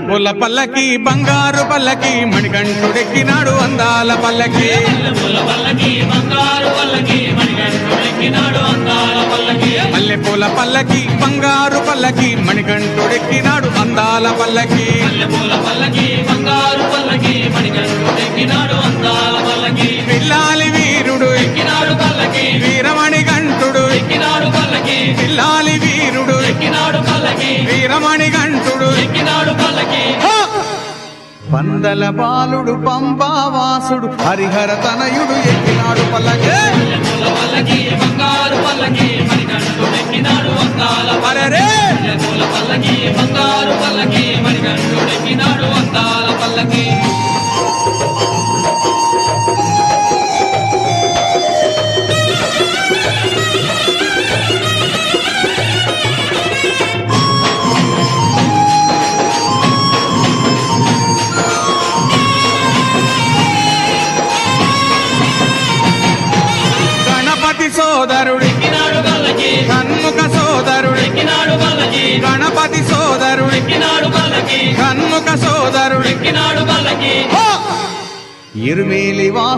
మల్లెపూల పల్లకి బంగారు పల్లకి మణికంఠుడెక్కినాడు అందాల పల్లకి మల్లెపూల పల్లకి బంగారు పల్లకి మణికంఠుడెక్కినాడు అందాల పల్లకి పిల్లాలి వీరుడు వీరమణి గంటుడు పిల్లాలి వీరుడు వీరమణి గంటుడు పందల బాలుడు పంబావాసుడు హరిహర తనయుడు ఎక్కినాడు పల్లకి సోదరుడు కన్ముఖ సోదరుడు గణపతి సోదరుడు కన్ముఖ సోదరుడు ఇరుమేలి వాసు